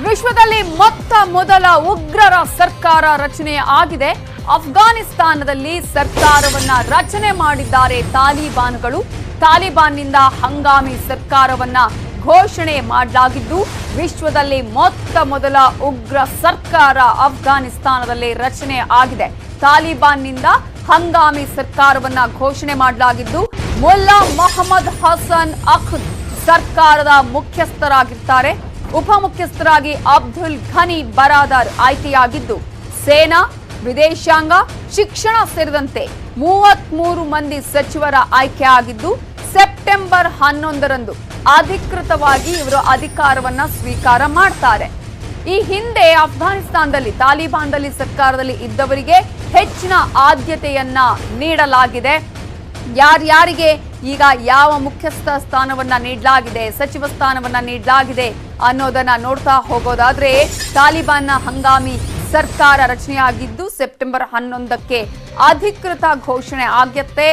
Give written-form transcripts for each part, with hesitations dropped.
ವಿಶ್ವದಲ್ಲಿ ಮೊತ್ತ ಮೊದಲ ಉಗ್ರರ ಸರ್ಕಾರ ರಚನೆ ಆಗಿದೆ. ಅಫ್ಘಾನಿಸ್ತಾನದಲ್ಲಿ ಸರ್ಕಾರವನ್ನ ರಚನೆ ಮಾಡಿದ್ದಾರೆ ತಾಲಿಬಾನ್ಗಳು. ತಾಲಿಬಾನ್ನಿಂದ ಹಂಗಾಮಿ ಸರ್ಕಾರವನ್ನ ಘೋಷಣೆ ಮಾಡಲಾಗಿದ್ದು, ವಿಶ್ವದಲ್ಲಿ ಮೊತ್ತ ಮೊದಲ ಉಗ್ರ ಸರ್ಕಾರ ಅಫ್ಘಾನಿಸ್ತಾನದಲ್ಲಿ ರಚನೆ ಆಗಿದೆ. ತಾಲಿಬಾನ್ನಿಂದ ಹಂಗಾಮಿ ಸರ್ಕಾರವನ್ನ ಘೋಷಣೆ ಮಾಡಲಾಗಿದ್ದು, ಮುಲ್ಲಾ ಮೊಹಮ್ಮದ್ ಹಸನ್ ಅಖ್ದ್ ಸರ್ಕಾರದ ಮುಖ್ಯಸ್ಥರಾಗಿರ್ತಾರೆ. ಉಪಮುಖ್ಯಸ್ಥರಾಗಿ ಅಬ್ದುಲ್ ಘನಿ ಬರಾದರ್ ಆಯ್ಕೆಯಾಗಿದ್ದು, ಸೇನಾ, ವಿದೇಶಾಂಗ, ಶಿಕ್ಷಣ ಸೇರಿದಂತೆ 33 ಮಂದಿ ಸಚಿವರ ಆಯ್ಕೆಯಾಗಿದ್ದು, ಸೆಪ್ಟೆಂಬರ್ 11ರಂದು ಅಧಿಕೃತವಾಗಿ ಇವರು ಅಧಿಕಾರವನ್ನ ಸ್ವೀಕಾರ ಮಾಡ್ತಾರೆ. ಈ ಹಿಂದೆ ಅಫ್ಘಾನಿಸ್ತಾನದಲ್ಲಿ ತಾಲಿಬಾನ್ದಲ್ಲಿ ಸರ್ಕಾರದಲ್ಲಿ ಇದ್ದವರಿಗೆ ಹೆಚ್ಚಿನ ಆದ್ಯತೆಯನ್ನ ನೀಡಲಾಗಿದೆ. ಯಾರ್ಯಾರಿಗೆ ಈಗ ಯಾವ ಮುಖ್ಯಸ್ಥ ಸ್ಥಾನವನ್ನ ನೀಡಲಾಗಿದೆ, ಸಚಿವ ಸ್ಥಾನವನ್ನ ನೀಡಲಾಗಿದೆ ಅನ್ನೋದನ್ನ ನೋಡ್ತಾ ಹೋಗೋದಾದ್ರೆ, ತಾಲಿಬಾನ್ನ ಹಂಗಾಮಿ ಸರ್ಕಾರ ರಚನೆಯಾಗಿದ್ದು ಸೆಪ್ಟೆಂಬರ್ 11ಕ್ಕೆ ಅಧಿಕೃತ ಘೋಷಣೆ ಆಗುತ್ತೆ.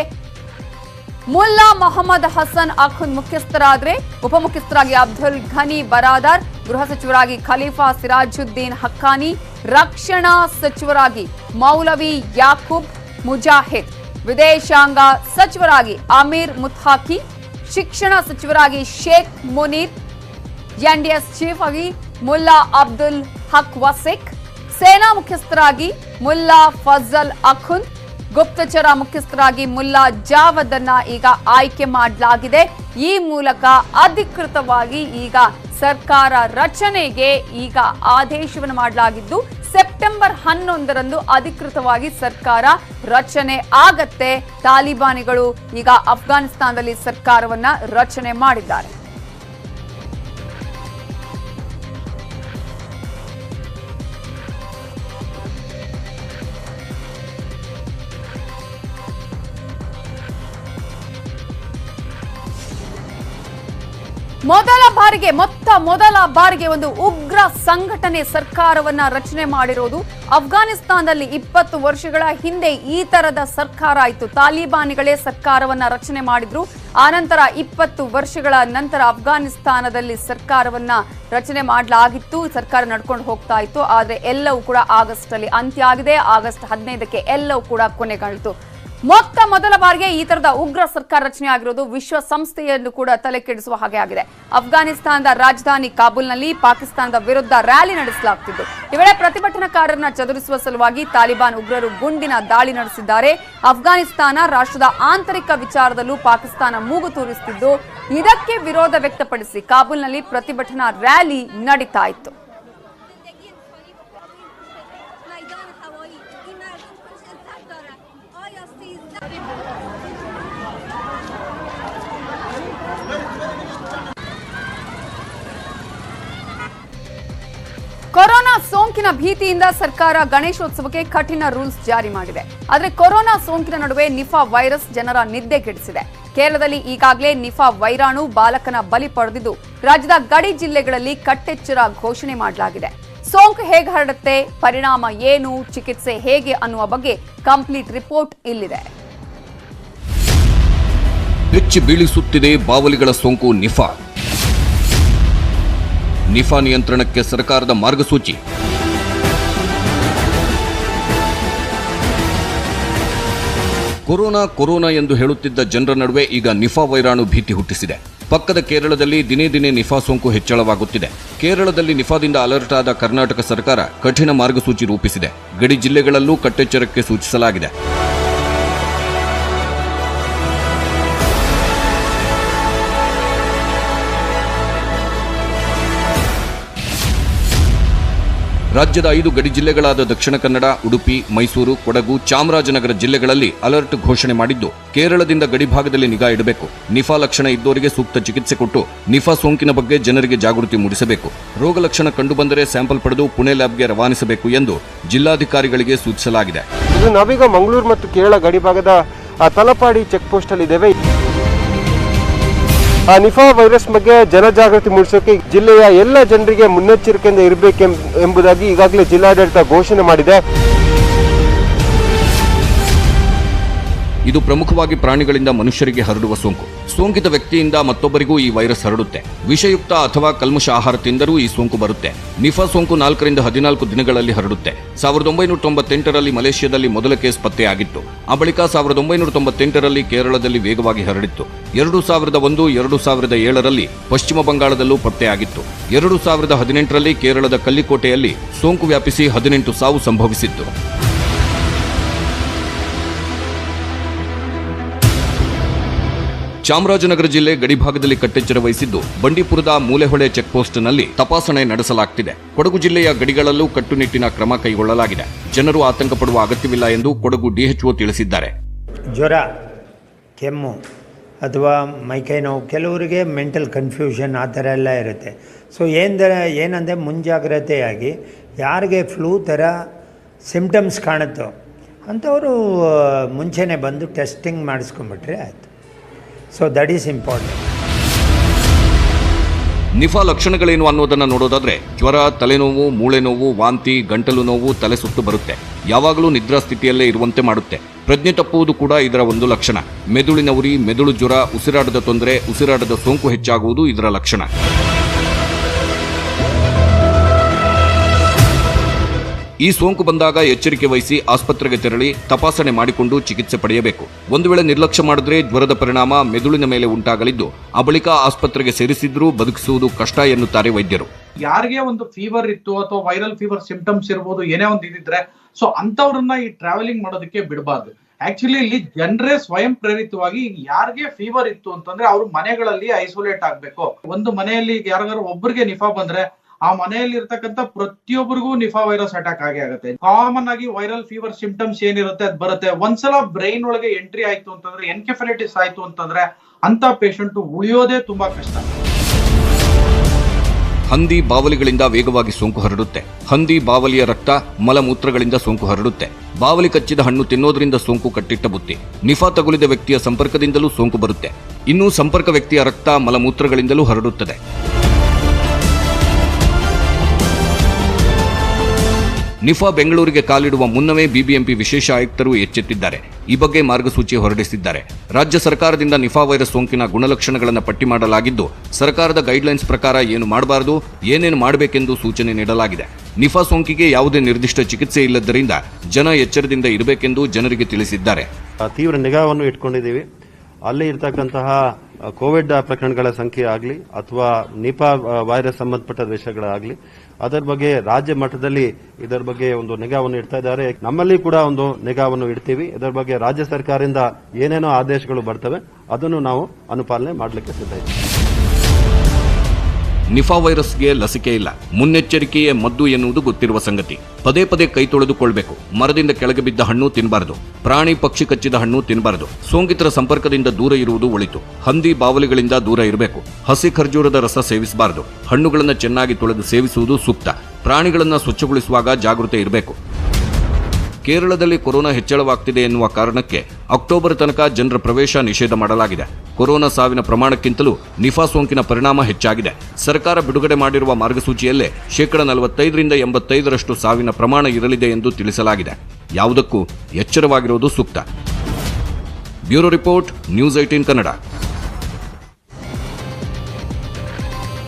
ಮುಲ್ಲಾ ಮೊಹಮ್ಮದ್ ಹಸನ್ ಅಖ್ದ್ ಮುಖ್ಯಸ್ಥರಾದ್ರೆ, ಉಪಮುಖ್ಯಸ್ಥರಾಗಿ ಅಬ್ದುಲ್ ಘನಿ ಬರಾದರ್, ಗೃಹ ಸಚಿವರಾಗಿ ಖಲೀಫಾ ಸಿರಾಜುದ್ದೀನ್ ಹಕ್ಕಾನಿ, ರಕ್ಷಣಾ ಸಚಿವರಾಗಿ ಮೌಲವಿ ಯಾಕೂಬ್ ಮುಜಾಹಿದ್, ವಿದೇಶಾಂಗ ಸಚಿವರಾಗಿ ಅಮೀರ್ ಮುತಾಕಿ, ಶಿಕ್ಷಣ ಸಚಿವರಾಗಿ ಶೇಖ್ ಮುನೀರ್, ಎನ್ಡಿಎಸ್ ಚೀಫ್ ಆಗಿ ಮುಲ್ಲಾ ಅಬ್ದುಲ್ ಹಕ್ ವಸಿಕ್, ಸೇನಾ ಮುಖ್ಯಸ್ಥರಾಗಿ ಮುಲ್ಲಾ ಫಜಲ್ ಅಖುಂದ್, ಗುಪ್ತಚರ ಮುಖ್ಯಸ್ಥರಾಗಿ ಮುಲ್ಲಾ ಜಾವದ್ ಅನ್ನ ಈಗ ಆಯ್ಕೆ ಮಾಡಲಾಗಿದೆ. ಈ ಮೂಲಕ ಅಧಿಕೃತವಾಗಿ ಈಗ ಸರ್ಕಾರ ರಚನೆಗೆ ಈಗ ಆದೇಶವನ್ನು ಮಾಡಲಾಗಿದ್ದು, ಸೆಪ್ಟೆಂಬರ್ 11ರಂದು ಅಧಿಕೃತವಾಗಿ ಸರ್ಕಾರ ರಚನೆ ಆಗತ್ತೆ. ತಾಲಿಬಾನಿಗಳು ಈಗ ಅಫ್ಘಾನಿಸ್ತಾನದಲ್ಲಿ ಸರ್ಕಾರವನ್ನ ರಚನೆ ಮಾಡಿದ್ದಾರೆ. ಮೊತ್ತ ಮೊದಲ ಬಾರಿಗೆ ಒಂದು ಉಗ್ರ ಸಂಘಟನೆ ಸರ್ಕಾರವನ್ನ ರಚನೆ ಮಾಡಿರೋದು ಅಫ್ಘಾನಿಸ್ತಾನದಲ್ಲಿ. 20 ವರ್ಷಗಳ ಹಿಂದೆ ಈ ತರದ ಸರ್ಕಾರ ಆಯಿತು. ತಾಲಿಬಾನಿಗಳೇ ಸರ್ಕಾರವನ್ನ ರಚನೆ ಮಾಡಿದ್ರು. ಆನಂತರ 20 ವರ್ಷಗಳ ನಂತರ ಅಫ್ಘಾನಿಸ್ತಾನದಲ್ಲಿ ಸರ್ಕಾರವನ್ನ ರಚನೆ ಮಾಡಲಾಗಿತ್ತು. ಸರ್ಕಾರ ನಡ್ಕೊಂಡು ಹೋಗ್ತಾ ಇತ್ತು. ಆದ್ರೆ ಎಲ್ಲವೂ ಕೂಡ ಆಗಸ್ಟ್ ಅಲ್ಲಿ ಅಂತ್ಯ ಆಗಿದೆ. ಆಗಸ್ಟ್ 15ಕ್ಕೆ ಎಲ್ಲವೂ ಕೂಡ ಕೊನೆಗಾಣಿತು. ಮೊತ್ತ ಮೊದಲ ಬಾರಿಗೆ ಈ ತರದ ಉಗ್ರ ಸರ್ಕಾರ ರಚನೆ ಆಗಿರೋದು ವಿಶ್ವಸಂಸ್ಥೆಯನ್ನು ಕೂಡ ತಲೆ ಕೆಡಿಸುವ ಹಾಗೆ ಆಗಿದೆ. ಅಫ್ಘಾನಿಸ್ತಾನದ ರಾಜಧಾನಿ ಕಾಬೂಲ್ನಲ್ಲಿ ಪಾಕಿಸ್ತಾನದ ವಿರುದ್ಧ ರ್ಯಾಲಿ ನಡೆಸಲಾಗುತ್ತಿದ್ದು, ಈ ವೇಳೆ ಪ್ರತಿಭಟನಾಕಾರರನ್ನ ಚದುರಿಸುವ ಸಲುವಾಗಿ ತಾಲಿಬಾನ್ ಉಗ್ರರು ಗುಂಡಿನ ದಾಳಿ ನಡೆಸಿದ್ದಾರೆ. ಅಫ್ಘಾನಿಸ್ತಾನ ರಾಷ್ಟ್ರದ ಆಂತರಿಕ ವಿಚಾರದಲ್ಲೂ ಪಾಕಿಸ್ತಾನ ಮೂಗು ತೂರಿಸುತ್ತಿದ್ದು, ಇದಕ್ಕೆ ವಿರೋಧ ವ್ಯಕ್ತಪಡಿಸಿ ಕಾಬೂಲ್ನಲ್ಲಿ ಪ್ರತಿಭಟನಾ ರ್ಯಾಲಿ ನಡೀತಾ ಇತ್ತು. ಕೊರೋನಾ ಸೋಂಕಿನ ಭೀತಿಯಿಂದ ಸರ್ಕಾರ ಗಣೇಶೋತ್ಸವಕ್ಕೆ ಕಠಿಣ ರೂಲ್ಸ್ ಜಾರಿ ಮಾಡಿದೆ. ಆದರೆ ಕೊರೋನಾ ಸೋಂಕಿನ ನಡುವೆ ನಿಫಾ ವೈರಸ್ ಜನರ ನಿದ್ದೆ ಕೆಡಿಸಿದೆ. ಕೇರಳದಲ್ಲಿ ಈಗಾಗಲೇ ನಿಫಾ ವೈರಾಣು ಬಾಲಕನ ಬಲಿ ಪಡೆದಿದ್ದು, ರಾಜ್ಯದ ಗಡಿ ಜಿಲ್ಲೆಗಳಲ್ಲಿ ಕಟ್ಟೆಚ್ಚರ ಘೋಷಣೆ ಮಾಡಲಾಗಿದೆ. ಸೋಂಕು ಹೇಗೆ ಹರಡುತ್ತೆ, ಪರಿಣಾಮ ಏನು, ಚಿಕಿತ್ಸೆ ಹೇಗೆ ಅನ್ನುವ ಬಗ್ಗೆ ಕಂಪ್ಲೀಟ್ ರಿಪೋರ್ಟ್ ಇಲ್ಲಿದೆ. ಬೆಚ್ಚಿ ಬೀಳಿಸುತ್ತಿದೆ ಬಾವಲಿಗಳ ಸೋಂಕು ನಿಫಾ. ನಿಫಾ ನಿಯಂತ್ರಣಕ್ಕೆ ಸರ್ಕಾರದ ಮಾರ್ಗಸೂಚಿ. ಕೊರೋನಾ ಎಂದು ಹೇಳುತ್ತಿದ್ದ ಜನರ ನಡುವೆ ಈಗ ನಿಫಾ ವೈರಾಣು ಭೀತಿ ಹುಟ್ಟಿಸಿದೆ. ಪಕ್ಕದ ಕೇರಳದಲ್ಲಿ ದಿನೇ ದಿನೇ ನಿಫಾ ಸೋಂಕು ಹೆಚ್ಚಳವಾಗುತ್ತಿದೆ. ಕೇರಳದಲ್ಲಿ ನಿಫಾದಿಂದ ಅಲರ್ಟ್ ಆದ ಕರ್ನಾಟಕ ಸರ್ಕಾರ ಕಠಿಣ ಮಾರ್ಗಸೂಚಿ ರೂಪಿಸಿದೆ. ಗಡಿ ಜಿಲ್ಲೆಗಳಲ್ಲೂ ಕಟ್ಟೆಚ್ಚರಕ್ಕೆ ಸೂಚಿಸಲಾಗಿದೆ. ರಾಜ್ಯದ 5 ಗಡಿ ಜಿಲ್ಲೆಗಳಾದ ದಕ್ಷಿಣ ಕನ್ನಡ, ಉಡುಪಿ, ಮೈಸೂರು, ಕೊಡಗು, ಚಾಮರಾಜನಗರ ಜಿಲ್ಲೆಗಳಲ್ಲಿ ಅಲರ್ಟ್ ಘೋಷಣೆ ಮಾಡಿದ್ದು, ಕೇರಳದಿಂದ ಗಡಿ ಭಾಗದಲ್ಲಿ ನಿಗಾ ಇಡಬೇಕು. ನಿಫಾ ಲಕ್ಷಣ ಇದ್ದವರಿಗೆ ಸೂಕ್ತ ಚಿಕಿತ್ಸೆ ಕೊಟ್ಟು ನಿಫಾ ಸೋಂಕಿನ ಬಗ್ಗೆ ಜನರಿಗೆ ಜಾಗೃತಿ ಮೂಡಿಸಬೇಕು. ರೋಗ ಲಕ್ಷಣ ಕಂಡುಬಂದರೆ ಸ್ಯಾಂಪಲ್ ಪಡೆದು ಪುಣೆ ಲ್ಯಾಬ್ಗೆ ರವಾನಿಸಬೇಕು ಎಂದು ಜಿಲ್ಲಾಧಿಕಾರಿಗಳಿಗೆ ಸೂಚಿಸಲಾಗಿದೆ. ನಾವೀಗ ಮಂಗಳೂರು ಮತ್ತು ಕೇರಳ ಗಡಿ ಭಾಗದ ತಲಪಾಡಿ ಚೆಕ್ ಪೋಸ್ಟ್ ಅಲ್ಲಿ ಇದ್ದೇವೆ. ನಿಫಾ ವೈರಸ್ ಬಗ್ಗೆ ಜನಜಾಗೃತಿ ಮೂಡಿಸೋಕೆ ಜಿಲ್ಲೆಯ ಎಲ್ಲ ಜನರಿಗೆ ಮುನ್ನೆಚ್ಚರಿಕೆಯಿಂದ ಇರಬೇಕೆಂಬುದಾಗಿ ಈಗಾಗಲೇ ಜಿಲ್ಲಾಡಳಿತ ಘೋಷಣೆ ಮಾಡಿದೆ. ಇದು ಪ್ರಮುಖವಾಗಿ ಪ್ರಾಣಿಗಳಿಂದ ಮನುಷ್ಯರಿಗೆ ಹರಡುವ ಸೋಂಕು. ಸೋಂಕಿತ ವ್ಯಕ್ತಿಯಿಂದ ಮತ್ತೊಬ್ಬರಿಗೂ ಈ ವೈರಸ್ ಹರಡುತ್ತೆ. ವಿಷಯುಕ್ತ ಅಥವಾ ಕಲ್ಮಶ ಆಹಾರ ತಿಂದರೂ ಈ ಸೋಂಕು ಬರುತ್ತೆ. ನಿಫಾ ಸೋಂಕು 4 ರಿಂದ 14 ದಿನಗಳಲ್ಲಿ ಹರಡುತ್ತೆ. 1998ರಲ್ಲಿ ಮಲೇಷ್ಯಾದಲ್ಲಿ ಮೊದಲ ಕೇಸ್ ಪತ್ತೆಯಾಗಿತ್ತು. ಆ ಬಳಿಕ 1998ರಲ್ಲಿ ಕೇರಳದಲ್ಲಿ ವೇಗವಾಗಿ ಹರಡಿತ್ತು. 2001, 2007ರಲ್ಲಿ ಪಶ್ಚಿಮ ಬಂಗಾಳದಲ್ಲೂ ಪತ್ತೆಯಾಗಿತ್ತು. 2018ರಲ್ಲಿ ಕೇರಳದ ಕಲ್ಲಿಕೋಟೆಯಲ್ಲಿ ಸೋಂಕು ವ್ಯಾಪಿಸಿ 18 ಸಾವು ಸಂಭವಿಸಿತ್ತು. ಚಾಮರಾಜನಗರ ಜಿಲ್ಲೆ ಗಡಿಭಾಗದಲ್ಲಿ ಕಟ್ಟೆಚ್ಚರ ವಹಿಸಿದ್ದು ಬಂಡೀಪುರದ ಮೂಲೆಹೊಳೆ ಚೆಕ್ಪೋಸ್ಟ್ನಲ್ಲಿ ತಪಾಸಣೆ ನಡೆಸಲಾಗುತ್ತಿದೆ. ಕೊಡಗು ಜಿಲ್ಲೆಯ ಗಡಿಗಳಲ್ಲೂ ಕಟ್ಟುನಿಟ್ಟಿನ ಕ್ರಮ ಕೈಗೊಳ್ಳಲಾಗಿದೆ. ಜನರು ಆತಂಕ ಪಡುವ ಅಗತ್ಯವಿಲ್ಲ ಎಂದು ಕೊಡಗು ಡಿಎಚ್ಒ ತಿಳಿಸಿದ್ದಾರೆ. ಜ್ವರ, ಕೆಮ್ಮು ಅಥವಾ ಮೈಕೈ ನೋವು, ಕೆಲವರಿಗೆ ಮೆಂಟಲ್ ಕನ್ಫ್ಯೂಷನ್ ಆ ಥರ ಎಲ್ಲ ಇರುತ್ತೆ. ಸೊ ಏನಂದರೆ ಮುಂಜಾಗ್ರತೆಯಾಗಿ ಯಾರಿಗೆ ಫ್ಲೂ ಥರ ಸಿಂಪ್ಟಮ್ಸ್ ಕಾಣುತ್ತೋ ಅಂಥವರು ಮುಂಚೆನೇ ಬಂದು ಟೆಸ್ಟಿಂಗ್ ಮಾಡಿಸ್ಕೊಂಬಿಟ್ರೆ ಆಯಿತು. So that is important. Nipah ಲಕ್ಷಣಗಳೇನು ಅನ್ನೋದನ್ನ ನೋಡೋದಾದ್ರೆ ಜ್ವರ, ತಲೆನೋವು, ಮೂಳೆ ನೋವು, ವಾಂತಿ, ಗಂಟಲು ನೋವು, ತಲೆ ಸುತ್ತು ಬರುತ್ತೆ. ಯಾವಾಗಲೂ ನಿದ್ರಾ ಸ್ಥಿತಿಯಲ್ಲೇ ಇರುವಂತೆ ಮಾಡುತ್ತೆ. ಪ್ರಜ್ಞೆ ತಪ್ಪುವುದು ಕೂಡ ಇದರ ಒಂದು ಲಕ್ಷಣ. ಮೆದುಳಿನ ಉರಿ, ಮೆದುಳು ಜ್ವರ, ಉಸಿರಾಟದ ತೊಂದರೆ, ಉಸಿರಾಟದ ಸೋಂಕು ಹೆಚ್ಚಾಗುವುದು ಇದರ ಲಕ್ಷಣ. ಈ ಸೋಂಕು ಬಂದಾಗ ಎಚ್ಚರಿಕೆ ವಹಿಸಿ ಆಸ್ಪತ್ರೆಗೆ ತೆರಳಿ ತಪಾಸಣೆ ಮಾಡಿಕೊಂಡು ಚಿಕಿತ್ಸೆ ಪಡೆಯಬೇಕು. ಒಂದು ವೇಳೆ ನಿರ್ಲಕ್ಷ್ಯ ಮಾಡಿದ್ರೆ ಜ್ವರದ ಪರಿಣಾಮ ಮೆದುಳಿನ ಮೇಲೆ ಉಂಟಾಗಲಿದ್ದು ಆ ಬಳಿಕ ಆಸ್ಪತ್ರೆಗೆ ಸೇರಿಸಿದ್ರೂ ಬದುಕಿಸುವುದು ಕಷ್ಟ ಎನ್ನುತ್ತಾರೆ ವೈದ್ಯರು. ಯಾರಿಗೆ ಒಂದು ಫೀವರ್ ಇತ್ತು ಅಥವಾ ವೈರಲ್ ಫೀವರ್ ಸಿಂಪ್ಟಮ್ಸ್ ಇರಬಹುದು, ಏನೇ ಒಂದು ಇದಿದ್ರೆ ಸೊ ಅಂತವ್ರನ್ನ ಈ ಟ್ರಾವೆಲಿಂಗ್ ಮಾಡೋದಕ್ಕೆ ಬಿಡಬಾರ್ದು. ಆಕ್ಚುಲಿ ಇಲ್ಲಿ ಜನರೇ ಸ್ವಯಂ ಪ್ರೇರಿತವಾಗಿ ಯಾರಿಗೆ ಫೀವರ್ ಇತ್ತು ಅಂತಂದ್ರೆ ಅವ್ರು ಮನೆಗಳಲ್ಲಿ ಐಸೋಲೇಟ್ ಆಗ್ಬೇಕು. ಒಂದು ಮನೆಯಲ್ಲಿ ಯಾರಿಗಾರು ಒಬ್ಬರಿಗೆ ನಿಫಾ ಬಂದ್ರೆ ಆ ಮನೆಯಲ್ಲಿ ಇರ್ತಕ್ಕಂಥ ಪ್ರತಿಯೊಬ್ಬರಿಗೂ ನಿಫಾ ವೈರಸ್ ಅಟ್ಯಾಕ್ ಆಗುತ್ತೆ. ಕಾಮನ್ ಆಗಿ ವೈರಲ್ ಫೀವರ್ ಸಿಂಪ್ಟಮ್ಸ್ ಏನಿರುತ್ತೆ ಅದು ಬರುತ್ತೆ. ಒಂದ್ಸಲ ಬ್ರೈನ್ ಒಳಗೆ ಎಂಟ್ರಿ ಆಯ್ತು ಅಂತಂದ್ರೆ, ಎನ್ಕೆಫಲೈಟಿಸ್ ಆಯ್ತು ಅಂತಂದ್ರೆ ಅಂತ ಪೇಷಂಟ್ ಉಳಿಯೋದೇ ತುಂಬಾ ಕಷ್ಟ. ಹಂದಿ, ಬಾವಲಿಗಳಿಂದ ವೇಗವಾಗಿ ಸೋಂಕು ಹರಡುತ್ತೆ. ಹಂದಿ, ಬಾವಲಿಯ ರಕ್ತ, ಮಲಮೂತ್ರಗಳಿಂದ ಸೋಂಕು ಹರಡುತ್ತೆ. ಬಾವಲಿ ಕಚ್ಚಿದ ಹಣ್ಣು ತಿನ್ನೋದ್ರಿಂದ ಸೋಂಕು ಕಟ್ಟಿಟ್ಟ ಬುತ್ತಿ. ನಿಫಾ ತಗುಲಿದ ವ್ಯಕ್ತಿಯ ಸಂಪರ್ಕದಿಂದಲೂ ಸೋಂಕು ಬರುತ್ತೆ. ಇನ್ನು ಸಂಪರ್ಕ ವ್ಯಕ್ತಿಯ ರಕ್ತ, ಮಲಮೂತ್ರಗಳಿಂದಲೂ ಹರಡುತ್ತದೆ. ನಿಫಾ ಬೆಂಗಳೂರಿಗೆ ಕಾಲಿಡುವ ಮುನ್ನವೇ ಬಿಬಿಎಂಪಿ ವಿಶೇಷ ಆಯುಕ್ತರು ಎಚ್ಚೆತ್ತಿದ್ದಾರೆ. ಈ ಬಗ್ಗೆ ಮಾರ್ಗಸೂಚಿ ಹೊರಡಿಸಿದ್ದಾರೆ. ರಾಜ್ಯ ಸರ್ಕಾರದಿಂದ ನಿಫಾ ವೈರಸ್ ಸೋಂಕಿನ ಗುಣಲಕ್ಷಣಗಳನ್ನು ಪಟ್ಟಿ ಮಾಡಲಾಗಿದ್ದು ಸರ್ಕಾರದ ಗೈಡ್ಲೈನ್ಸ್ ಪ್ರಕಾರ ಏನು ಮಾಡಬಾರದು, ಏನೇನು ಮಾಡಬೇಕೆಂದು ಸೂಚನೆ ನೀಡಲಾಗಿದೆ. ನಿಫಾ ಸೋಂಕಿಗೆ ಯಾವುದೇ ನಿರ್ದಿಷ್ಟ ಚಿಕಿತ್ಸೆ ಇಲ್ಲದ್ದರಿಂದ ಜನ ಎಚ್ಚರದಿಂದ ಇರಬೇಕೆಂದು ಜನರಿಗೆ ತಿಳಿಸಿದ್ದಾರೆ. ತೀವ್ರ ನಿಗಾವನ್ನು ಇಟ್ಕೊಂಡಿದ್ದೀವಿ. ಅಲ್ಲಿ ಇರ್ತಕ್ಕಂತಹ ಕೋವಿಡ್ ಪ್ರಕರಣಗಳ ಸಂಖ್ಯೆ ಆಗಲಿ ಅಥವಾ ನಿಪಾ ವೈರಸ್ ಸಂಬಂಧಪಟ್ಟ ವಿಷಯಗಳಾಗಲಿ ಅದರ ಬಗ್ಗೆ ರಾಜ್ಯ ಮಟ್ಟದಲ್ಲಿ ಇದರ ಬಗ್ಗೆ ಒಂದು ನಿಗಾವನ್ನು ಇಡ್ತಾ ಇದ್ದಾರೆ. ನಮ್ಮಲ್ಲಿ ಕೂಡ ಒಂದು ನಿಗಾವನ್ನು ಇಡ್ತೀವಿ. ಇದರ ಬಗ್ಗೆ ರಾಜ್ಯ ಸರ್ಕಾರದಿಂದ ಏನೇನೋ ಆದೇಶಗಳು ಬರ್ತವೆ ಅದನ್ನು ನಾವು ಅನುಪಾಲನೆ ಮಾಡಲಿಕ್ಕೆ ಸಿದ್ಧ ಇದ್ದೀವಿ. ನಿಫಾ ವೈರಸ್ಗೆ ಲಸಿಕೆ ಇಲ್ಲ. ಮುನ್ನೆಚ್ಚರಿಕೆಯೇ ಮದ್ದು ಎನ್ನುವುದು ಗೊತ್ತಿರುವ ಸಂಗತಿ. ಪದೇ ಪದೇ ಕೈ ತೊಳೆದುಕೊಳ್ಬೇಕು. ಮರದಿಂದ ಕೆಳಗೆ ಬಿದ್ದ ಹಣ್ಣು ತಿನ್ನಬಾರದು. ಪ್ರಾಣಿ, ಪಕ್ಷಿ ಕಚ್ಚಿದ ಹಣ್ಣು ತಿನ್ನಬಾರದು. ಸೋಂಕಿತರ ಸಂಪರ್ಕದಿಂದ ದೂರ ಇರುವುದು ಒಳಿತು. ಹಂದಿ, ಬಾವಲಿಗಳಿಂದ ದೂರ ಇರಬೇಕು. ಹಸಿ ಖರ್ಜೂರದ ರಸ ಸೇವಿಸಬಾರದು. ಹಣ್ಣುಗಳನ್ನು ಚೆನ್ನಾಗಿ ತೊಳೆದು ಸೇವಿಸುವುದು ಸೂಕ್ತ. ಪ್ರಾಣಿಗಳನ್ನು ಸ್ವಚ್ಛಗೊಳಿಸುವಾಗ ಜಾಗೃತೆ ಇರಬೇಕು. ಕೇರಳದಲ್ಲಿ ಕೊರೋನಾ ಹೆಚ್ಚಳವಾಗ್ತಿದೆ ಎನ್ನುವ ಕಾರಣಕ್ಕೆ ಅಕ್ಟೋಬರ್ ತನಕ ಜನರ ಪ್ರವೇಶ ನಿಷೇಧ ಮಾಡಲಾಗಿದೆ. ಕೊರೋನಾ ಸಾವಿನ ಪ್ರಮಾಣಕ್ಕಿಂತಲೂ ನಿಫಾ ಸೋಂಕಿನ ಪರಿಣಾಮ ಹೆಚ್ಚಾಗಿದೆ. ಸರ್ಕಾರ ಬಿಡುಗಡೆ ಮಾಡಿರುವ ಮಾರ್ಗಸೂಚಿಯಲ್ಲೇ 45% 85% ಸಾವಿನ ಪ್ರಮಾಣ ಇರಲಿದೆ ಎಂದು ತಿಳಿಸಲಾಗಿದೆ. ಯಾವುದಕ್ಕೂ ಎಚ್ಚರವಾಗಿರುವುದು ಸೂಕ್ತ. Bureau report, news 18 Kannada.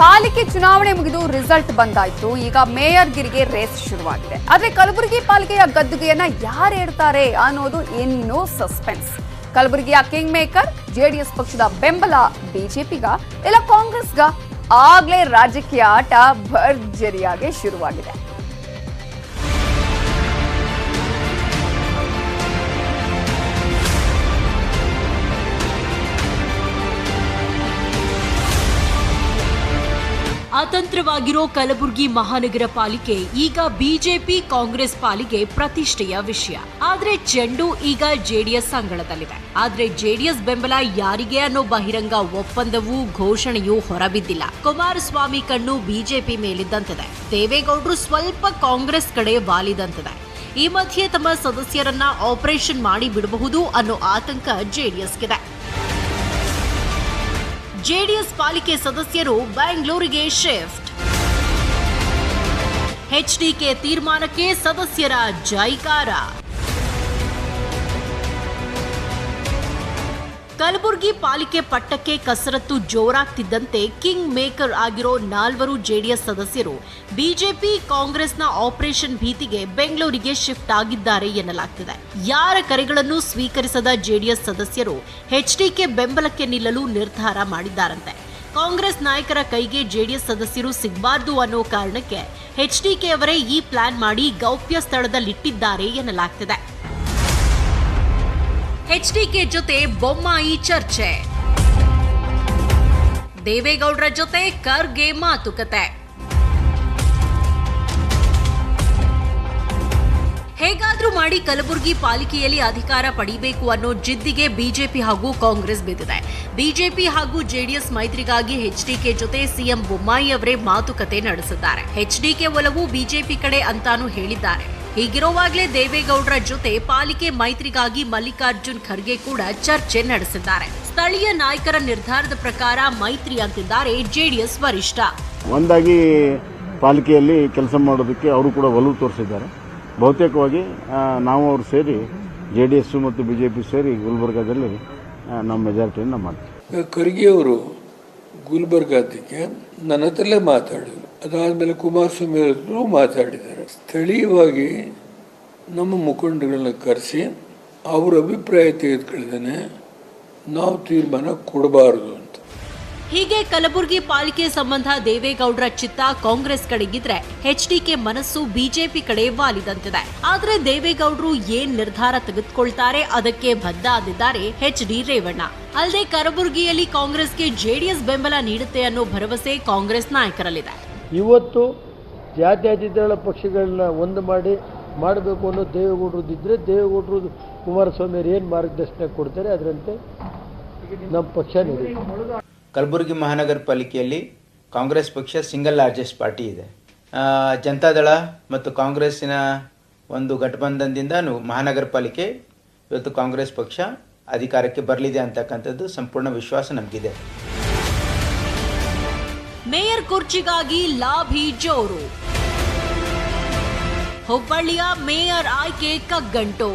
ಪಾಲಿಕೆ ಚುನಾವಣೆ ಮುಗಿದು ರಿಸಲ್ಟ್ ಬಂದಾಯ್ತು. ಈಗ ಮೇಯರ್ ಗಿರಿಗೆ ರೇಸ್ ಶುರುವಾಗಿದೆ. ಆದ್ರೆ ಕಲಬುರಗಿ ಪಾಲಿಕೆಯ ಗದ್ದುಗೆಯನ್ನ ಯಾರೇಳ್ತಾರೆ ಅನ್ನೋದು ಇನ್ನೂ ಸಸ್ಪೆನ್ಸ್. ಕಲಬುರಗಿಯ ಕಿಂಗ್ ಮೇಕರ್ ಜೆಡಿಎಸ್ ಪಕ್ಷದ ಬೆಂಬಲ ಬಿಜೆಪಿಗ ಇಲ್ಲ ಕಾಂಗ್ರೆಸ್ಗ? ಆಗ್ಲೇ ರಾಜಕೀಯ ಆಟ ಭರ್ಜರಿಯಾಗಿ ಶುರುವಾಗಿದೆ. ಅತಂತ್ರವಾಗಿರೋ ಕಲಬುರಗಿ ಮಹಾನಗರ ಪಾಲಿಕೆ ಈಗ ಬಿಜೆಪಿ ಕಾಂಗ್ರೆಸ್ ಪಾಲಿಗೆ ಪ್ರತಿಷ್ಠೆಯ ವಿಷಯ. ಆದ್ರೆ ಚೆಂಡು ಈಗ ಜೆಡಿಎಸ್ ಅಂಗಳದಲ್ಲಿದೆ. ಆದ್ರೆ ಜೆಡಿಎಸ್ ಬೆಂಬಲ ಯಾರಿಗೆ ಅನ್ನೋ ಬಹಿರಂಗ ಒಪ್ಪಂದವೂ ಘೋಷಣೆಯೂ ಹೊರಬಿದ್ದಿಲ್ಲ. ಕುಮಾರಸ್ವಾಮಿ ಕಣ್ಣು ಬಿಜೆಪಿ ಮೇಲಿದ್ದಂತಿದೆ. ದೇವೇಗೌಡರು ಸ್ವಲ್ಪ ಕಾಂಗ್ರೆಸ್ ಕಡೆ ವಾಲಿದಂತಿದೆ. ಈ ಮಧ್ಯೆ ತಮ್ಮ ಸದಸ್ಯರನ್ನ ಆಪರೇಷನ್ ಮಾಡಿ ಬಿಡಬಹುದು ಅನ್ನೋ ಆತಂಕ ಜೆಡಿಎಸ್ಗಿದೆ. ಜೆಡಿಎಸ್ ಪಾಲಿಕೆ ಸದಸ್ಯರು ಬೆಂಗಳೂರಿಗೆ ಶಿಫ್ಟ್. ಎಚ್ಡಿಕೆ ತೀರ್ಮಾನಕ್ಕೆ ಸದಸ್ಯರ ಜೈಕಾರ. ಕಲಬುರಗಿ ಪಾಲಿಕೆ ಪಟ್ಟಕ್ಕೆ ಕಸರತ್ತು ಜೋರಾಗ್ತಿದ್ದಂತೆ ಕಿಂಗ್ ಮೇಕರ್ ಆಗಿರೋ 4 ಜೆಡಿಎಸ್ ಸದಸ್ಯರು ಬಿಜೆಪಿ ಕಾಂಗ್ರೆಸ್ನ ಆಪರೇಷನ್ ಭೀತಿಗೆ ಬೆಂಗಳೂರಿಗೆ ಶಿಫ್ಟ್ ಆಗಿದ್ದಾರೆ ಎನ್ನಲಾಗ್ತಿದೆ. ಯಾರ ಕರೆಗಳನ್ನು ಸ್ವೀಕರಿಸದ ಜೆಡಿಎಸ್ ಸದಸ್ಯರು ಎಚ್ಡಿಕೆ ಬೆಂಬಲಕ್ಕೆ ನಿಲ್ಲಲು ನಿರ್ಧಾರ ಮಾಡಿದ್ದಾರಂತೆ. ಕಾಂಗ್ರೆಸ್ ನಾಯಕರ ಕೈಗೆ ಜೆಡಿಎಸ್ ಸದಸ್ಯರು ಸಿಗಬಾರದು ಅನ್ನೋ ಕಾರಣಕ್ಕೆ ಎಚ್ಡಿಕೆ ಅವರೇ ಈ ಪ್ಲಾನ್ ಮಾಡಿ ಗೌಪ್ಯ ಸ್ಥಳದಲ್ಲಿಟ್ಟಿದ್ದಾರೆ ಎನ್ನಲಾಗ್ತಿದೆ. ಎಚ್ಡಿಕೆ ಜೊತೆ ಬೊಮ್ಮಾಯಿ ಚರ್ಚೆ, ದೇವೇಗೌಡರ ಜೊತೆ ಖರ್ಗೆ ಮಾತುಕತೆ. ಹೇಗಾದ್ರೂ ಮಾಡಿ ಕಲಬುರಗಿ ಪಾಲಿಕೆಯಲ್ಲಿ ಅಧಿಕಾರ ಪಡೆಯಬೇಕು ಅನ್ನೋ ಜಿದ್ದಿಗೆ ಬಿಜೆಪಿ ಹಾಗೂ ಕಾಂಗ್ರೆಸ್ ಬಿದ್ದಿದೆ. ಬಿಜೆಪಿ ಹಾಗೂ ಜೆಡಿಎಸ್ ಮೈತ್ರಿಗಾಗಿ ಎಚ್ಡಿಕೆ ಜೊತೆ ಸಿಎಂ ಬೊಮ್ಮಾಯಿ ಅವರೇ ಮಾತುಕತೆ ನಡೆಸಿದ್ದಾರೆ. ಎಚ್ಡಿಕೆ ಒಲವು ಬಿಜೆಪಿ ಕಡೆ ಅಂತಾನೂ ಹೇಳಿದ್ದಾರೆ. ಹೀಗಿರುವಾಗಲೇ ದೇವೇಗೌಡರ ಜೊತೆ ಪಾಲಿಕೆ ಮೈತ್ರಿಗಾಗಿ ಮಲ್ಲಿಕಾರ್ಜುನ್ ಖರ್ಗೆ ಕೂಡ ಚರ್ಚೆ ನಡೆಸಿದ್ದಾರೆ. ಸ್ಥಳೀಯ ನಾಯಕರ ನಿರ್ಧಾರದ ಪ್ರಕಾರ ಮೈತ್ರಿ ಅಂತಿದ್ದಾರೆ ಜೆಡಿಎಸ್ ವರಿಷ್ಠ. ಒಂದಾಗಿ ಪಾಲಿಕೆಯಲ್ಲಿ ಕೆಲಸ ಮಾಡೋದಕ್ಕೆ ಅವರು ಕೂಡ ಒಲವು ತೋರಿಸಿದ್ದಾರೆ. ಬಹುತೇಕವಾಗಿ ನಾವು ಅವರು ಸೇರಿ ಜೆಡಿಎಸ್ ಮತ್ತು ಬಿಜೆಪಿ ಸೇರಿ ಗುಲ್ಬರ್ಗಾದಲ್ಲಿ ನಮ್ಮ ಮೆಜಾರಿಟಿಯನ್ನು ಮಾಡ್ತೀವಿ. ಖರ್ಗೆ ಅವರು ಗುಲ್ಬರ್ಗಾದಕ್ಕೆ ನನ್ನ ಹತ್ರಲ್ಲೇ ಮಾತಾಡಿದರು. ಅದಾದಮೇಲೆ ಕುಮಾರಸ್ವಾಮಿ ಅವರು ಮಾತಾಡಿದ್ದಾರೆ. ಸ್ಥಳೀಯವಾಗಿ ನಮ್ಮ ಮುಖಂಡಗಳನ್ನ ಕರೆಸಿ ಅವ್ರ ಅಭಿಪ್ರಾಯ ತೆಗೆದುಕೊಳ್ಳದೇನೆ ನಾವು ತೀರ್ಮಾನ ಕೊಡಬಾರದು ಅಂತ. ಹೀಗೆ ಕಲಬುರಗಿ ಪಾಲಿಕೆ ಸಂಬಂಧ ದೇವೇಗೌಡರ ಚಿತ್ತ ಕಾಂಗ್ರೆಸ್ ಕಡೆಗಿದ್ರೆ ಎಚ್ಡಿಕೆ ಮನಸ್ಸು ಬಿಜೆಪಿ ಕಡೆ ವಾಲಿದಂತಿದೆ. ಆದ್ರೆ ದೇವೇಗೌಡರು ಏನ್ ನಿರ್ಧಾರ ತೆಗೆದುಕೊಳ್ತಾರೆ ಅದಕ್ಕೆ ಬದ್ಧ ಆಗಿದ್ದಾರೆ ಎಚ್ಡಿ ರೇವಣ್ಣ. ಅಲ್ಲದೆ ಕಲಬುರಗಿಯಲ್ಲಿ ಕಾಂಗ್ರೆಸ್ಗೆ ಜೆಡಿಎಸ್ ಬೆಂಬಲ ನೀಡುತ್ತೆ ಅನ್ನೋ ಭರವಸೆ ಕಾಂಗ್ರೆಸ್ ನಾಯಕರಲ್ಲಿದೆ. ಇವತ್ತು ಜಾತ್ಯತೀತ ಪಕ್ಷಗಳನ್ನ ಒಂದು ಮಾಡಬೇಕು ಅನ್ನೋ ದೇವೇಗೌಡರದಿದ್ರೆ ದೇವೇಗೌಡರು ಕುಮಾರಸ್ವಾಮಿ ಅವರು ಏನು ಮಾರ್ಗದರ್ಶನ ಕೊಡ್ತಾರೆ ಅದರಂತೆ ನಮ್ಮ ಪಕ್ಷ ನಡೆಯುತ್ತೆ. ಕಲಬುರಗಿ ಮಹಾನಗರ ಪಾಲಿಕೆಯಲ್ಲಿ ಕಾಂಗ್ರೆಸ್ ಪಕ್ಷ ಸಿಂಗಲ್ ಲಾರ್ಜೆಸ್ಟ್ ಪಾರ್ಟಿ ಇದೆ. ಜನತಾದಳ ಮತ್ತು ಕಾಂಗ್ರೆಸ್ಸಿನ ಒಂದು ಗಠಬಂಧನದಿಂದ ಮಹಾನಗರ ಪಾಲಿಕೆ ಇವತ್ತು ಕಾಂಗ್ರೆಸ್ ಪಕ್ಷ ಅಧಿಕಾರಕ್ಕೆ ಬರಲಿದೆ ಅಂತಕ್ಕಂಥದ್ದು ಸಂಪೂರ್ಣ ವಿಶ್ವಾಸ ನಮಗಿದೆ. ಮೇಯರ್ ಕುರ್ಚಿಗಾಗಿ ಲಾಭಿ ಜೋರು, ಹುಬ್ಬಳ್ಳಿಯ ಮೇಯರ್ ಆಯ್ಕೆ ಕಗ್ಗಂಟು.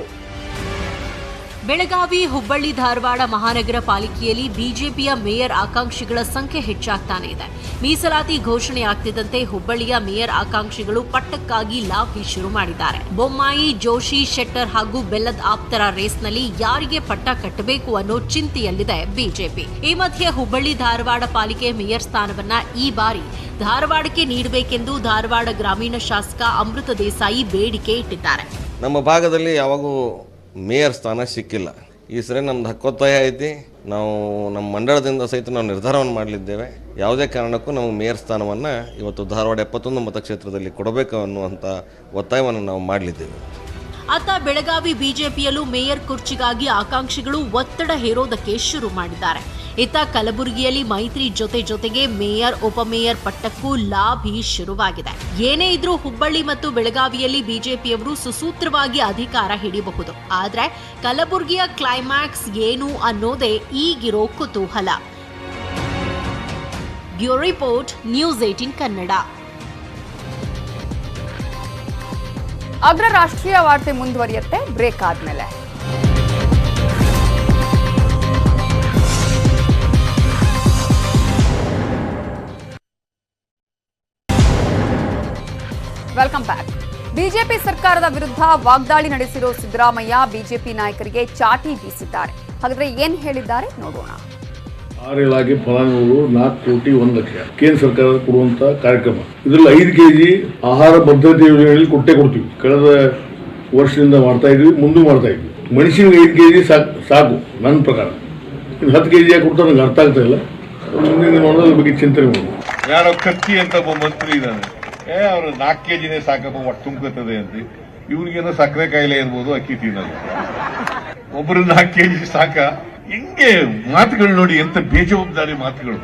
ಬೆಳಗಾವಿ, ಹುಬ್ಬಳ್ಳಿ, ಧಾರವಾಡ ಮಹಾನಗರ ಪಾಲಿಕೆಯಲ್ಲಿ ಬಿಜೆಪಿಯ ಮೇಯರ್ ಆಕಾಂಕ್ಷಿಗಳ ಸಂಖ್ಯೆ ಹೆಚ್ಚಾಗ್ತಾನೆ ಇದೆ. ಮೀಸಲಾತಿ ಘೋಷಣೆಯಾಗ್ತಿದ್ದಂತೆ ಹುಬ್ಬಳ್ಳಿಯ ಮೇಯರ್ ಆಕಾಂಕ್ಷಿಗಳು ಪಟ್ಟಕ್ಕಾಗಿ ಲಾಭಿ ಶುರು ಮಾಡಿದ್ದಾರೆ. ಬೊಮ್ಮಾಯಿ, ಜೋಶಿ, ಶೆಟ್ಟರ್ ಹಾಗೂ ಬೆಲ್ಲದ ಆಪ್ತರ ರೇಸ್ನಲ್ಲಿ ಯಾರಿಗೆ ಪಟ್ಟ ಕಟ್ಟಬೇಕು ಅನ್ನೋ ಚಿಂತೆಯಲ್ಲಿದೆ ಬಿಜೆಪಿ. ಈ ಮಧ್ಯೆ ಹುಬ್ಬಳ್ಳಿ ಧಾರವಾಡ ಪಾಲಿಕೆ ಮೇಯರ್ ಸ್ಥಾನವನ್ನ ಈ ಬಾರಿ ಧಾರವಾಡಕ್ಕೆ ನೀಡಬೇಕೆಂದು ಧಾರವಾಡ ಗ್ರಾಮೀಣ ಶಾಸಕ ಅಮೃತ ದೇಸಾಯಿ ಬೇಡಿಕೆ ಇಟ್ಟಿದ್ದಾರೆ. ನಮ್ಮ ಭಾಗದಲ್ಲಿ ಯಾವಾಗೂ ಮೇಯರ್ ಸ್ಥಾನ ಸಿಕ್ಕಿಲ್ಲ. ಈ ಸರಿ ನಮ್ದು ಹಕ್ಕೊತ್ತಾಯ ಐತಿ. ನಾವು ನಮ್ಮ ಮಂಡಳದಿಂದ ಸಹಿತ ನಾವು ನಿರ್ಧಾರವನ್ನು ಮಾಡಲಿದ್ದೇವೆ. ಯಾವುದೇ ಕಾರಣಕ್ಕೂ ನಾವು ಮೇಯರ್ ಸ್ಥಾನವನ್ನು ಇವತ್ತು ಧಾರವಾಡ 71 ಮತಕ್ಷೇತ್ರದಲ್ಲಿ ಕೊಡಬೇಕು ಅನ್ನುವಂಥ ಒತ್ತಾಯವನ್ನು ನಾವು ಮಾಡಲಿದ್ದೇವೆ. ಅತ್ತ ಬೆಳಗಾವಿ ಬಿಜೆಪಿಯಲ್ಲೂ ಮೇಯರ್ ಕುರ್ಚಿಗಾಗಿ ಆಕಾಂಕ್ಷಿಗಳು ಒತ್ತಡ ಹೇರೋದಕ್ಕೆ ಶುರು ಮಾಡಿದ್ದಾರೆ. ಇತ್ತ ಕಲಬುರಗಿಯಲ್ಲಿ ಮೈತ್ರಿ ಜೊತೆಗೆ ಮೇಯರ್, ಉಪಮೇಯರ್ ಪಟ್ಟಕ್ಕೂ ಲಾಭಿ ಶುರುವಾಗಿದೆ. ಏನೇ ಇದ್ರೂ ಹುಬ್ಬಳ್ಳಿ ಮತ್ತು ಬೆಳಗಾವಿಯಲ್ಲಿ ಬಿಜೆಪಿಯವರು ಸುಸೂತ್ರವಾಗಿ ಅಧಿಕಾರ ಹಿಡಿಯಬಹುದು. ಆದ್ರೆ ಕಲಬುರಗಿಯ ಕ್ಲೈಮ್ಯಾಕ್ಸ್ ಏನು ಅನ್ನೋದೇ ಈಗಿರೋ ಕುತೂಹಲ. Bureau report, news 18 Kannada. ಅಗ್ರ ರಾಷ್ಟ್ರೀಯ ವಾರ್ತೆ ಮುಂದುವರಿಯುತ್ತೆ ಬ್ರೇಕ್ ಆದ್ಮೇಲೆ. Welcome back. ಬಿಜೆಪಿ ಸರ್ಕಾರದ ವಿರುದ್ಧ ವಾಗ್ದಾಳಿ ನಡೆಸಿರೋ ಸಿದ್ದರಾಮಯ್ಯ ಬಿಜೆಪಿ ನಾಯಕರಿಗೆ ಚಾಟಿ ಬೀಸಿದ್ದಾರೆ. ಹಾಗಾದ್ರೆ ಏನ್ ಹೇಳಿದ್ದಾರೆ ನೋಡೋಣ. ಆರೇಳಾಗಿ ಫಲಾನುಭವಿಗಳು 4 ಕೋಟಿ 1 ಲಕ್ಷ ಕೇಂದ್ರ ಸರ್ಕಾರ ಕೊಡುವಂತ ಕಾರ್ಯಕ್ರಮ. ಇದರಲ್ಲಿ 5 ಕೆಜಿ ಆಹಾರ ಭದ್ರತೆ ಯೋಜನೆಯಲ್ಲಿ ಕೊಡ್ತೀವಿ. ಕಳೆದ ವರ್ಷದಿಂದ ಮಾಡ್ತಾ ಇದ್ವಿ, ಮುಂದೆ ಮಾಡ್ತಾ ಇದ್ವಿ. ಮನುಷ್ಯನಿಗೆ 5 ಕೆಜಿ ಸಾಕು ನನ್ನ ಪ್ರಕಾರ. ಇನ್ನು 10 ಕೆಜಿ ಯಾಕೆ ಕೊಡ್ತಾರೆ ನನಗೆ ಅರ್ಥ ಆಗ್ತಾ ಇಲ್ಲ. ಮುಂದಿನ ನೋಡೋದ್ರ ಬಗ್ಗೆ ಚಿಂತನೆ ಮಾಡೋದು. ಯಾರೋ ಕತ್ತಿ ಅಂತ ಒಬ್ಬ ಮಂತ್ರಿ ಇದ್ದಾನೆ, ಅವ್ರು 4 ಕೆಜಿನೇ ಸಾಕಪ್ಪ ಒಟ್ಟು ತುಂಬುತ್ತದೆ ಅಂತ. ಇವ್ರಿಗೇನೋ ಸಕ್ಕರೆ ಕಾಯಿಲೆ ಇರ್ಬೋದು, ಅಕ್ಕಿ ತಿನ್ನೋದು. ಒಬ್ಬರು 4 ಕೆಜಿ ಸಾಕ? ಹಿಂಗೆ ಮಾತುಗಳು ನೋಡಿ, ಎಂತ ಬೇಜವಾಬ್ದಾರಿ ಮಾತುಗಳು.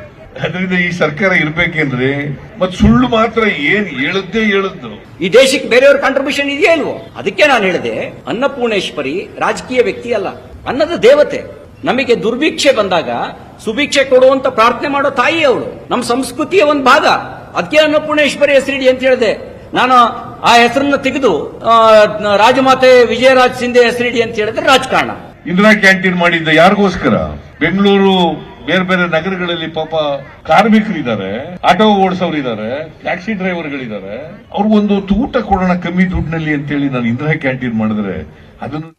ಅದರಿಂದ ಈ ಸರ್ಕಾರ ಇರ್ಬೇಕೆಂದ್ರೆ ಮತ್ ಸುಳ್ಳು ಮಾತ್ರ ಏನ್ ಹೇಳದ್ದು. ಈ ದೇಶಕ್ಕೆ ಬೇರೆಯವ್ರ ಕಾಂಟ್ರಿಬ್ಯೂಷನ್ ಇದೆಯಾ ಇಲ್ವೋ? ಅದಕ್ಕೆ ನಾನು ಹೇಳಿದೆ, ಅನ್ನಪೂರ್ಣೇಶ್ವರಿ ರಾಜಕೀಯ ವ್ಯಕ್ತಿ ಅಲ್ಲ, ಅನ್ನದ ದೇವತೆ. ನಮಗೆ ದುರ್ಭಿಕ್ಷೆ ಬಂದಾಗ ಸುಭಿಕ್ಷೆ ಕೊಡುವಂತ ಪ್ರಾರ್ಥನೆ ಮಾಡೋ ತಾಯಿ ಅವಳು, ನಮ್ಮ ಸಂಸ್ಕೃತಿಯ ಒಂದು ಭಾಗ. ಅದಕ್ಕೆ ಅನ್ನಪೂರ್ಣೇಶ್ವರಿ ಹೆಸರಿಡಿ ಅಂತ ಹೇಳಿದೆ. ನಾನು ಆ ಹೆಸರನ್ನ ತೆಗೆದು ರಾಜಮಾತೆ ವಿಜಯರಾಜ್ ಸಿಂಧೆ ಹೆಸರಿಡಿ ಅಂತ ಹೇಳಿದ್ರೆ ರಾಜಕಾರಣ. ಇಂದಿರಾ ಕ್ಯಾಂಟೀನ್ ಮಾಡಿದ್ದ ಯಾರಿಗೋಸ್ಕರ? ಬೆಂಗಳೂರು ಬೇರೆ ಬೇರೆ ನಗರಗಳಲ್ಲಿ ಪಾಪ ಕಾರ್ಮಿಕರಿದ್ದಾರೆ, ಆಟೋ ಓಡಿಸೋರಿದ್ದಾರೆ, ಟ್ಯಾಕ್ಸಿ ಡ್ರೈವರ್ಗಳಿದ್ದಾರೆ. ಅವ್ರಿಗೊಂದು ಊಟ ಕೊಡೋಣ ಕಮ್ಮಿ ದುಡ್ಡಿನಲ್ಲಿ ಅಂತೇಳಿ ನಾನು ಇಂದಿರಾ ಕ್ಯಾಂಟೀನ್ ಮಾಡಿದ್ರೆ ಅದನ್ನು.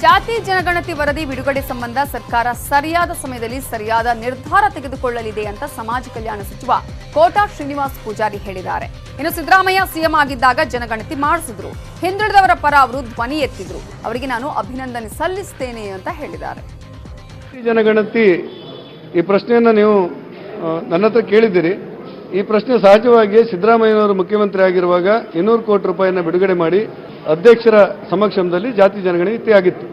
ಜಾತಿ ಜನಗಣತಿ ವರದಿ ಬಿಡುಗಡೆ ಸಂಬಂಧ ಸರ್ಕಾರ ಸರಿಯಾದ ಸಮಯದಲ್ಲಿ ಸರಿಯಾದ ನಿರ್ಧಾರ ತೆಗೆದುಕೊಳ್ಳಲಿದೆ ಅಂತ ಸಮಾಜ ಕಲ್ಯಾಣ ಸಚಿವ ಕೋಟಾ ಶ್ರೀನಿವಾಸ್ ಪೂಜಾರಿ ಹೇಳಿದ್ದಾರೆ. ಇನ್ನು ಸಿದ್ದರಾಮಯ್ಯ ಸಿಎಂ ಆಗಿದ್ದಾಗ ಜನಗಣತಿ ಮಾಡಿಸಿದ್ರು, ಹಿಂದುಳಿದವರ ಪರ ಅವರು ಧ್ವನಿ ಎತ್ತಿದ್ರು, ಅವರಿಗೆ ನಾನು ಅಭಿನಂದನೆ ಸಲ್ಲಿಸುತ್ತೇನೆ ಅಂತ ಹೇಳಿದ್ದಾರೆ. ಜನಗಣತಿ ಈ ಪ್ರಶ್ನೆಯನ್ನು ನೀವು ನನ್ನ ಹತ್ರ ಕೇಳಿದ್ದೀರಿ. ಈ ಪ್ರಶ್ನೆ ಸಹಜವಾಗಿ ಸಿದ್ದರಾಮಯ್ಯನವರು ಮುಖ್ಯಮಂತ್ರಿ ಆಗಿರುವಾಗ 200 ಕೋಟಿ ರೂಪಾಯಿಯನ್ನು ಬಿಡುಗಡೆ ಮಾಡಿ ಅಧ್ಯಕ್ಷರ ಸಮಕ್ಷಮದಲ್ಲಿ ಜಾತಿ ಜನಗಣತಿ ಆಗಿತ್ತು.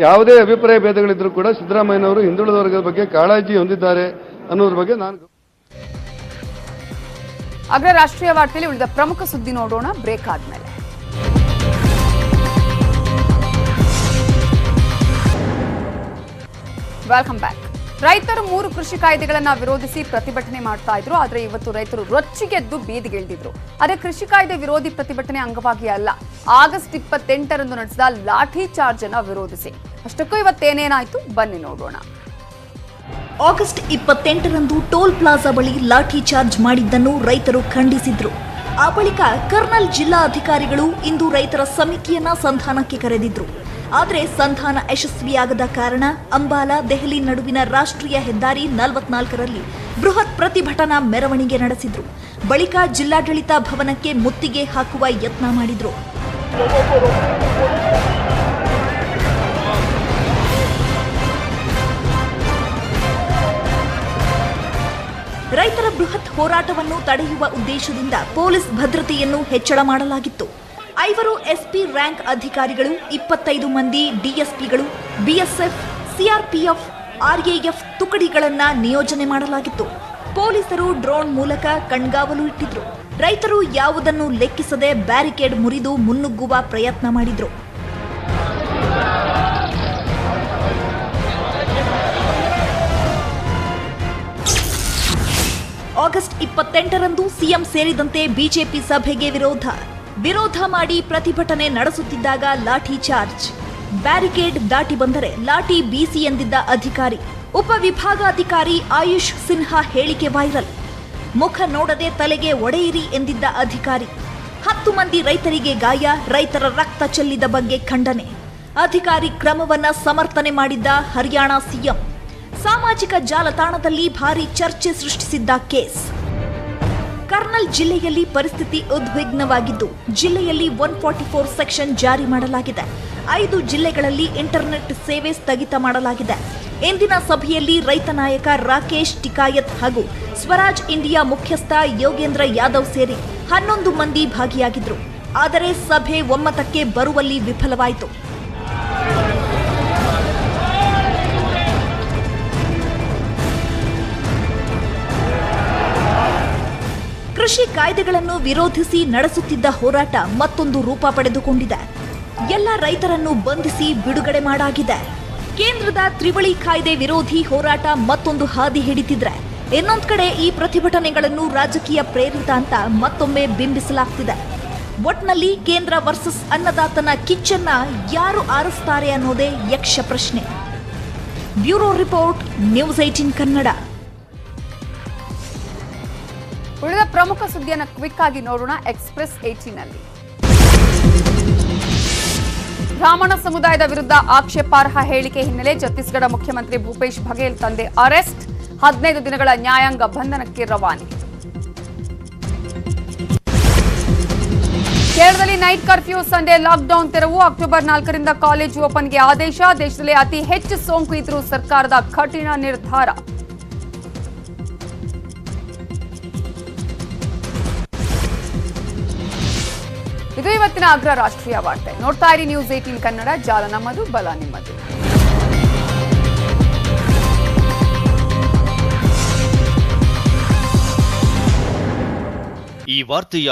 ಯಾವುದೇ ಅಭಿಪ್ರಾಯ ಭೇದಗಳಿದ್ರೂ ಕೂಡ ಸಿದ್ದರಾಮಯ್ಯನವರು ಹಿಂದುಳಿದ ವರ್ಗದ ಬಗ್ಗೆ ಕಾಳಜಿ ಹೊಂದಿದ್ದಾರೆ ಅನ್ನೋದ್ರ ಬಗ್ಗೆ ನಾನು. ಅಗ್ರ ರಾಷ್ಟ್ರೀಯ ವಾರ್ತೆಯಲ್ಲಿ ಉಳಿದ ಪ್ರಮುಖ ಸುದ್ದಿ ನೋಡೋಣ ಬ್ರೇಕ್ ಆದ್ಮೇಲೆ. Welcome back. ರೈತರು 3 ಕೃಷಿ ಕಾಯ್ದೆಗಳನ್ನ ವಿರೋಧಿಸಿ ಪ್ರತಿಭಟನೆ ಮಾಡ್ತಾ ಇದ್ರು. ಆದ್ರೆ ಇವತ್ತು ರೈತರು ರೊಚ್ಚಿಗೆದ್ದು ಬೀದಿಗಿಳಿದಿದ್ರು. ಅದೇ ಕೃಷಿ ಕಾಯ್ದೆ ವಿರೋಧಿ ಪ್ರತಿಭಟನೆ ಅಂಗವಾಗಿ ಅಲ್ಲ, ಆಗಸ್ಟ್ 28ರಂದು ನಡೆಸಿದ ಲಾಠಿ ಚಾರ್ಜ್ ಅನ್ನ ವಿರೋಧಿಸಿ. ಅಷ್ಟಕ್ಕೂ ಇವತ್ತೇನೇನಾಯ್ತು ಬನ್ನಿ ನೋಡೋಣ. ಆಗಸ್ಟ್ 28ರಂದು ಟೋಲ್ ಪ್ಲಾಜಾ ಬಳಿ ಲಾಠಿ ಚಾರ್ಜ್ ಮಾಡಿದ್ದನ್ನು ರೈತರು ಖಂಡಿಸಿದ್ರು. ಆ ಬಳಿಕ ಕರ್ನಲ್ ಜಿಲ್ಲಾ ಅಧಿಕಾರಿಗಳು ಇಂದು ರೈತರ ಸಮಿತಿಯನ್ನ ಸಂಧಾನಕ್ಕೆ ಕರೆದಿದ್ರು. ಆದರೆ ಸಂಧಾನ ಯಶಸ್ವಿಯಾಗದ ಕಾರಣ ಅಂಬಾಲಾ ದೆಹಲಿ ನಡುವಿನ ರಾಷ್ಟ್ರೀಯ ಹೆದ್ದಾರಿ 44ರಲ್ಲಿ ಬೃಹತ್ ಪ್ರತಿಭಟನಾ ಮೆರವಣಿಗೆ ನಡೆಸಿದ್ರು. ಬಳಿಕ ಜಿಲ್ಲಾಡಳಿತ ಭವನಕ್ಕೆ ಮುತ್ತಿಗೆ ಹಾಕುವ ಯತ್ನ ಮಾಡಿದ್ರು. ರೈತರ ಬೃಹತ್ ಹೋರಾಟವನ್ನು ತಡೆಯುವ ಉದ್ದೇಶದಿಂದ ಪೊಲೀಸ್ ಭದ್ರತೆಯನ್ನು ಹೆಚ್ಚಳ ಮಾಡಲಾಗಿತ್ತು. 5 ಎಸ್ಪಿ ರ್ಯಾಂಕ್ ಅಧಿಕಾರಿಗಳು, 25 ಮಂದಿ ಡಿಎಸ್ಪಿಗಳು, ಬಿಎಸ್ಎಫ್, ಸಿಆರ್ಪಿಎಫ್, ಆರ್ಎಎಫ್ ತುಕಡಿಗಳನ್ನ ನಿಯೋಜನೆ ಮಾಡಲಾಗಿತ್ತು. ಪೊಲೀಸರು ಡ್ರೋನ್ ಮೂಲಕ ಕಣ್ಗಾವಲು ಇಟ್ಟಿದ್ರು. ರೈತರು ಯಾವುದನ್ನು ಲೆಕ್ಕಿಸದೆ ಬ್ಯಾರಿಕೇಡ್ ಮುರಿದು ಮುನ್ನುಗ್ಗುವ ಪ್ರಯತ್ನ ಮಾಡಿದ್ರು. ಆಗಸ್ಟ್ 28ರಂದು ಸಿಎಂ ಸೇರಿದಂತೆ ಬಿಜೆಪಿ ಸಭೆಗೆ ವಿರೋಧ ಮಾಡಿ ಪ್ರತಿಭಟನೆ ನಡೆಸುತ್ತಿದ್ದಾಗ ಲಾಠಿ ಚಾರ್ಜ್. ಬ್ಯಾರಿಕೇಡ್ ದಾಟಿ ಬಂದರೆ ಲಾಠಿ ಬೀಸಿ ಎಂದಿದ್ದ ಅಧಿಕಾರಿ. ಉಪವಿಭಾಗಾಧಿಕಾರಿ ಆಯುಷ್ ಸಿನ್ಹಾ ಹೇಳಿಕೆ ವೈರಲ್. ಮುಖ ನೋಡದೆ ತಲೆಗೆ ಒಡೆಯಿರಿ ಎಂದಿದ್ದ ಅಧಿಕಾರಿ. 10 ಮಂದಿ ರೈತರಿಗೆ ಗಾಯ, ರೈತರ ರಕ್ತ ಚೆಲ್ಲಿದ ಬಗ್ಗೆ ಖಂಡನೆ. ಅಧಿಕಾರಿ ಕ್ರಮವನ್ನ ಸಮರ್ಥನೆ ಮಾಡಿದ್ದ ಹರಿಯಾಣ ಸಿಎಂ. ಸಾಮಾಜಿಕ ಜಾಲತಾಣದಲ್ಲಿ ಭಾರೀ ಚರ್ಚೆ ಸೃಷ್ಟಿಸಿದ್ದ ಕೇಸ್. ಕರ್ನಲ್ ಜಿಲ್ಲೆಯಲ್ಲಿ ಪರಿಸ್ಥಿತಿ ಉದ್ವಿಗ್ನವಾಗಿದ್ದು, ಜಿಲ್ಲೆಯಲ್ಲಿ 144 ಸೆಕ್ಷನ್ ಜಾರಿ ಮಾಡಲಾಗಿದೆ. 5 ಜಿಲ್ಲೆಗಳಲ್ಲಿ ಇಂಟರ್ನೆಟ್ ಸೇವೆ ಸ್ಥಗಿತ ಮಾಡಲಾಗಿದೆ. ಇಂದಿನ ಸಭೆಯಲ್ಲಿ ರೈತ ನಾಯಕ ರಾಕೇಶ್ ಟಿಕಾಯತ್ ಹಾಗೂ ಸ್ವರಾಜ್ ಇಂಡಿಯಾ ಮುಖ್ಯಸ್ಥ ಯೋಗೇಂದ್ರ ಯಾದವ್ ಸೇರಿ 11 ಮಂದಿ ಭಾಗಿಯಾಗಿದ್ರು. ಆದರೆ ಸಭೆ ಒಮ್ಮತಕ್ಕೆ ಬರುವಲ್ಲಿ ವಿಫಲವಾಯಿತು. ಕೃಷಿ ಕಾಯ್ದೆಗಳನ್ನು ವಿರೋಧಿಸಿ ನಡೆಸುತ್ತಿದ್ದ ಹೋರಾಟ ಮತ್ತೊಂದು ರೂಪ ಪಡೆದುಕೊಂಡಿದೆ. ಎಲ್ಲ ರೈತರನ್ನು ಬಂಧಿಸಿ ಬಿಡುಗಡೆ ಮಾಡಾಗಿದೆ. ಕೇಂದ್ರದ ತ್ರಿವಳಿ ಕಾಯ್ದೆ ವಿರೋಧಿ ಹೋರಾಟ ಮತ್ತೊಂದು ಹಾದಿ ಹಿಡಿತಿದ್ರೆ, ಇನ್ನೊಂದು ಕಡೆ ಈ ಪ್ರತಿಭಟನೆಗಳನ್ನು ರಾಜಕೀಯ ಪ್ರೇರಿತ ಅಂತ ಮತ್ತೊಮ್ಮೆ ಬಿಂಬಿಸಲಾಗ್ತಿದೆ. ಒಟ್ನಲ್ಲಿ ಕೇಂದ್ರ ವರ್ಸಸ್ ಅನ್ನದಾತನ ಕಿಚ್ಚನ್ನ ಯಾರು ಆರಿಸ್ತಾರೆ ಅನ್ನೋದೇ ಯಕ್ಷ ಪ್ರಶ್ನೆ. Bureau report, news 18 Kannada. ಉಳಿದ ಪ್ರಮುಖ ಸುದ್ದಿಯನ್ನು ಕ್ವಿಕ್ ಆಗಿ ನೋಡೋಣ ಎಕ್ಸ್‌ಪ್ರೆಸ್ 18ನಲ್ಲಿ. ಬ್ರಾಹ್ಮಣ ಸಮುದಾಯದ ವಿರುದ್ಧ ಆಕ್ಷೇಪಾರ್ಹ ಹೇಳಿಕೆ ಹಿನ್ನೆಲೆ ಛತ್ತೀಸ್ಗಢ ಮುಖ್ಯಮಂತ್ರಿ ಭೂಪೇಶ್ ಬಘೇಲ್ ತಂದೆ ಅರೆಸ್ಟ್, 15 ದಿನಗಳ ನ್ಯಾಯಾಂಗ ಬಂಧನಕ್ಕೆ ರವಾನೆ. ಕೇರಳದಲ್ಲಿ ನೈಟ್ ಕರ್ಫ್ಯೂ, ಸಂಡೇ ಲಾಕ್ಡೌನ್ ತೆರವು. ಅಕ್ಟೋಬರ್ 4ರಿಂದ ಕಾಲೇಜು ಓಪನ್ಗೆ ಆದೇಶ. ದೇಶದಲ್ಲಿ ಅತಿ ಹೆಚ್ಚು ಸೋಂಕು ಇದ್ರೂ ಸರ್ಕಾರದ ಕಠಿಣ ನಿರ್ಧಾರ. ಇದು ಇವತ್ತಿನ ಅಗ್ರ ರಾಷ್ಟ್ರೀಯ ವಾರ್ತೆ. ನೋಡ್ತಾ ಇರಿ ನ್ಯೂಸ್ 18 ಕನ್ನಡ. ಜಾಲ ನಮ್ಮದು, ಬಲ ನಿಮ್ಮದು. ಈ ವಾರ್ತೆಯ